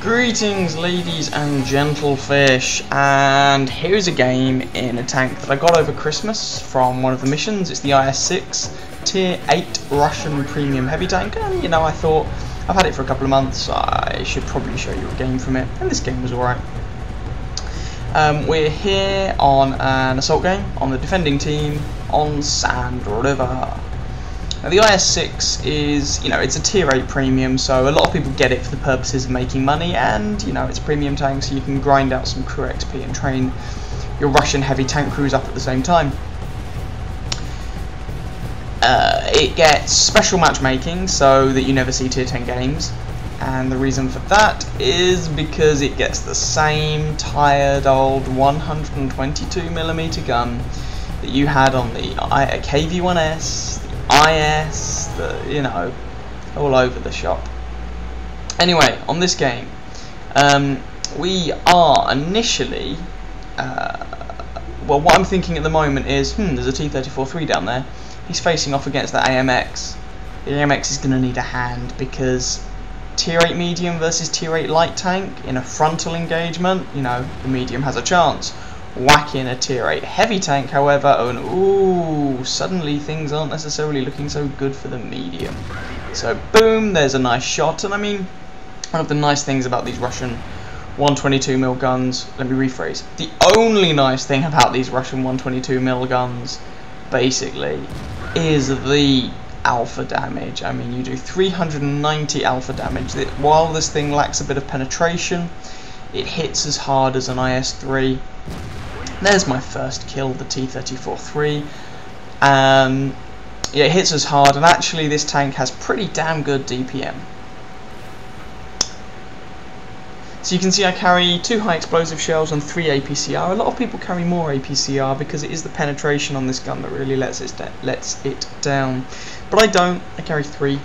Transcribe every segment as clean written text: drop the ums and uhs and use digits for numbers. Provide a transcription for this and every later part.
Greetings ladies and gentlefish, and here's a game in a tank that I got over Christmas from one of the missions. It's the IS-6 Tier 8 Russian Premium Heavy Tank, and you know, I thought, I've had it for a couple of months, I should probably show you a game from it, and this game was alright. We're here on an assault game, on the defending team, on Sand River. Now the IS-6 is, you know, it's a tier 8 premium, so a lot of people get it for the purposes of making money, and, you know, it's a premium tank, so you can grind out some crew XP and train your Russian heavy tank crews up at the same time. It gets special matchmaking, so that you never see tier 10 games, and the reason for that is because it gets the same tired old 122mm gun that you had on the KV-1S, IS, you know, all over the shop. Anyway, on this game, we are initially, well, what I'm thinking at the moment is, there's a T-34-3 down there. He's facing off against the AMX. The AMX is going to need a hand because tier 8 medium versus tier 8 light tank in a frontal engagement, you know, the medium has a chance. Whack in a tier 8 heavy tank, however, and ooh, suddenly things aren't necessarily looking so good for the medium. So boom, there's a nice shot, and I mean, one of the nice things about these Russian 122mm guns, let me rephrase, the only nice thing about these Russian 122mm guns, basically, is the alpha damage. I mean, you do 390 alpha damage. While this thing lacks a bit of penetration, it hits as hard as an IS-3. There's my first kill, the T-34-3. Yeah, it hits as hard, and actually this tank has pretty damn good DPM. So you can see I carry 2 high explosive shells and 3 APCR. A lot of people carry more APCR because it is the penetration on this gun that really lets it down. But I don't, I carry 3.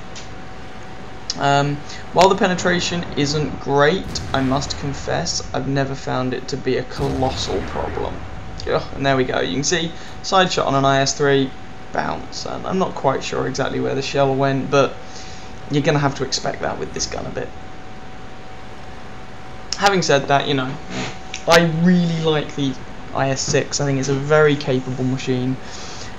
While the penetration isn't great, I must confess, I've never found it to be a colossal problem. Ugh, and there we go, you can see, side shot on an IS-3, bounce, and I'm not quite sure exactly where the shell went, but you're going to have to expect that with this gun a bit. Having said that, you know, I really like the IS-6, I think it's a very capable machine.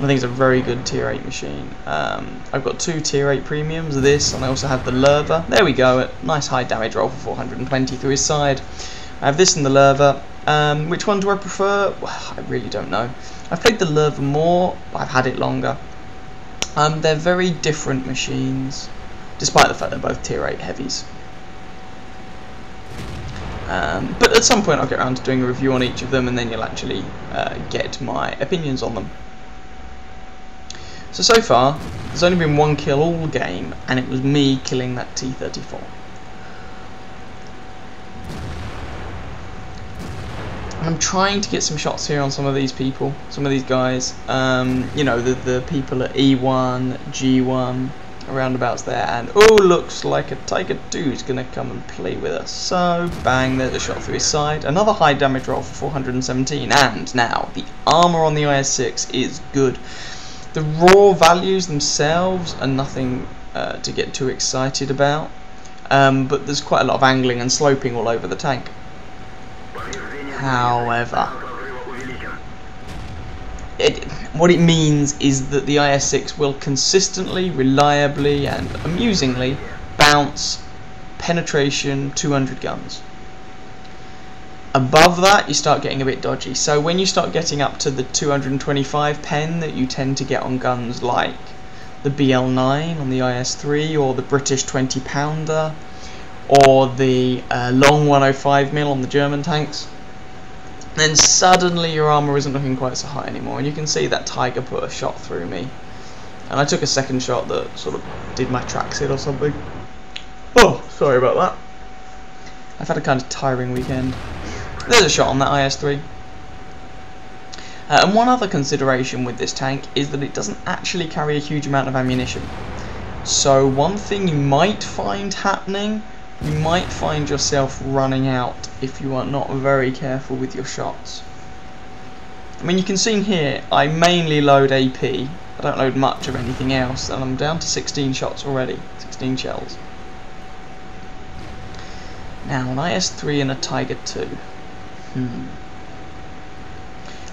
I think it's a very good tier 8 machine. I've got 2 tier 8 premiums, this, and I also have the Lerva. There we go, a nice high damage roll for 420 through his side. I have this and the Lerva. Which one do I prefer? Well, I really don't know. I've played the Lerva more, I've had it longer. They're very different machines, despite the fact they're both tier 8 heavies. But at some point I'll get around to doing a review on each of them, and then you'll actually get my opinions on them. So far, there's only been 1 kill all game, and it was me killing that T-34. And I'm trying to get some shots here on some of these people, some of these guys. You know, the people at E1, G1, roundabouts there, and oh, looks like a Tiger 2 is going to come and play with us. So, bang, there's a shot through his side. Another high damage roll for 417, and now, the armour on the IS-6 is good. The raw values themselves are nothing to get too excited about, but there's quite a lot of angling and sloping all over the tank. However, what it means is that the IS-6 will consistently, reliably, and amusingly bounce penetration 200 guns. Above that, you start getting a bit dodgy. So when you start getting up to the 225 pen that you tend to get on guns like the BL9 on the IS-3, or the British 20 pounder, or the long 105mm on the German tanks, then suddenly your armour isn't looking quite so high anymore. And you can see that Tiger put a shot through me. And I took a second shot that sort of did my tracks hit or something. Oh, sorry about that. I've had a kind of tiring weekend. There's a shot on that IS-3. And one other consideration with this tank is that it doesn't actually carry a huge amount of ammunition. So one thing you might find happening, you might find yourself running out if you are not very careful with your shots. I mean, you can see here, I mainly load AP. I don't load much of anything else, and I'm down to 16 shots already, 16 shells. Now, an IS-3 and a Tiger II.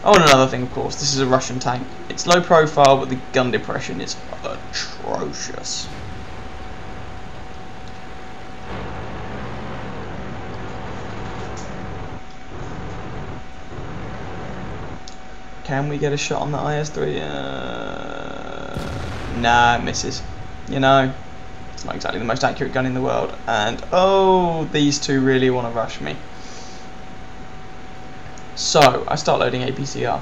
Oh, and another thing, of course, this is a Russian tank. It's low profile, but the gun depression is atrocious. Can we get a shot on the IS-3? Nah, it misses. You know, it's not exactly the most accurate gun in the world. And, oh, these two really want to rush me. So, I start loading APCR.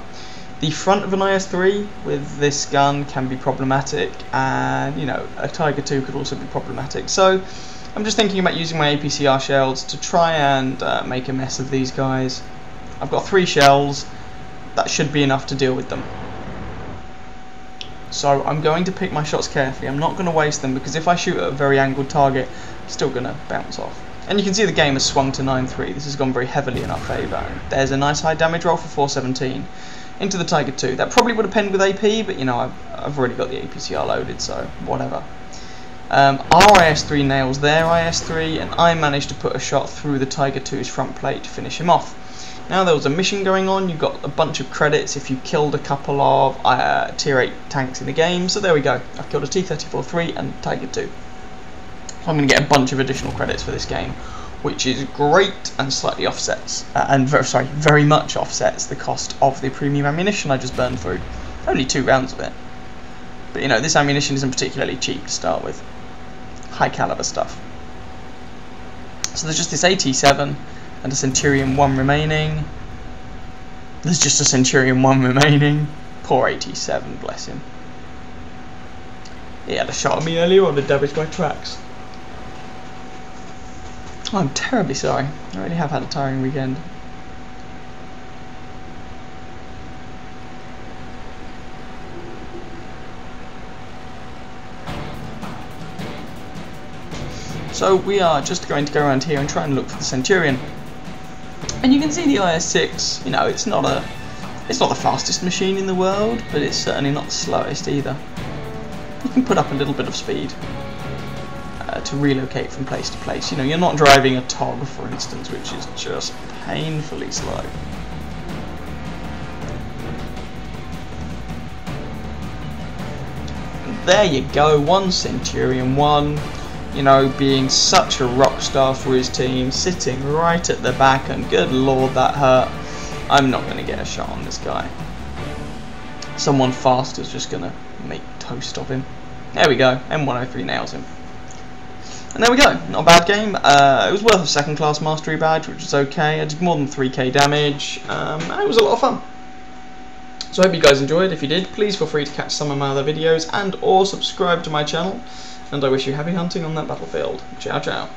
The front of an IS-3 with this gun can be problematic, and, you know, a Tiger II could also be problematic. So, I'm just thinking about using my APCR shells to try and make a mess of these guys. I've got 3 shells. That should be enough to deal with them. So I'm going to pick my shots carefully. I'm not going to waste them, because if I shoot at a very angled target, it's still going to bounce off. And you can see the game has swung to 9-3. This has gone very heavily in our favour. There's a nice high damage roll for 417 into the Tiger II. That probably would have penned with AP, but you know, I've already got the APCR loaded, so whatever. Our IS-3 nails their IS-3, and I managed to put a shot through the Tiger II's front plate to finish him off. Now there was a mission going on. You got a bunch of credits if you killed a couple of tier 8 tanks in the game. So there we go. I've killed a T-34-3 and Tiger II. So I'm going to get a bunch of additional credits for this game, which is great and slightly offsets, very much offsets the cost of the premium ammunition I just burned through. Only 2 rounds of it. But you know, this ammunition isn't particularly cheap to start with. High caliber stuff. So there's just this AT-7 and a Centurion 1 remaining. There's just a Centurion 1 remaining. Poor AT-7, bless him. He had a shot at me earlier on to damage my tracks. Oh, I'm terribly sorry. I really have had a tiring weekend. So we are just going to go around here and try and look for the Centurion. And you can see the IS-6, you know, it's not the fastest machine in the world, but it's certainly not the slowest either. You can put up a little bit of speed to relocate from place to place. You know, you're not driving a TOG, for instance, which is just painfully slow. And there you go, one Centurion 1. You know, being such a rock star for his team, sitting right at the back, and good lord that hurt. I'm not going to get a shot on this guy. Someone fast is just going to make toast of him. There we go, M103 nails him. And there we go, not a bad game. It was worth a second class mastery badge, which is okay. I did more than 3k damage, and it was a lot of fun. So I hope you guys enjoyed. If you did, please feel free to catch some of my other videos and or subscribe to my channel. And I wish you happy hunting on that battlefield. Ciao, ciao.